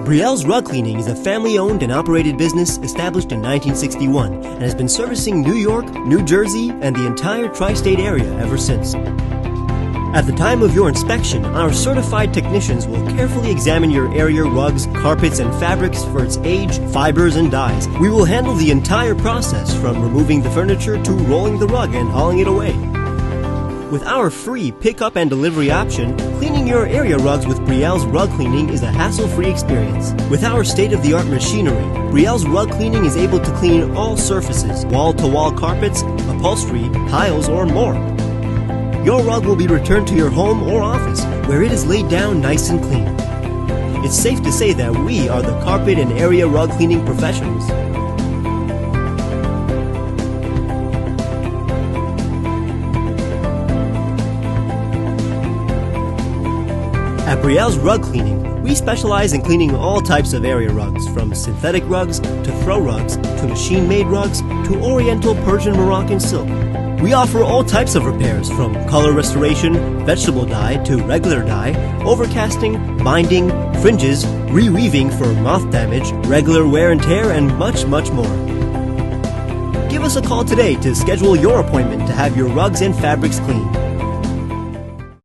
Brielle's Rug Cleaning is a family-owned and operated business established in 1961 and has been servicing New York, New Jersey, and the entire tri-state area ever since. At the time of your inspection, our certified technicians will carefully examine your area rugs, carpets, and fabrics for its age, fibers, and dyes. We will handle the entire process from removing the furniture to rolling the rug and hauling it away. With our free pickup and delivery option, cleaning your area rugs with Brielle's Rug Cleaning is a hassle-free experience. With our state-of-the-art machinery, Brielle's Rug Cleaning is able to clean all surfaces, wall-to-wall carpets, upholstery, tiles, or more. Your rug will be returned to your home or office, where it is laid down nice and clean. It's safe to say that we are the carpet and area rug cleaning professionals. At Brielle's Rug Cleaning, we specialize in cleaning all types of area rugs, from synthetic rugs to throw rugs to machine-made rugs to Oriental Persian Moroccan silk. We offer all types of repairs, from color restoration, vegetable dye to regular dye, overcasting, binding, fringes, reweaving for moth damage, regular wear and tear, and much, much more. Give us a call today to schedule your appointment to have your rugs and fabrics cleaned.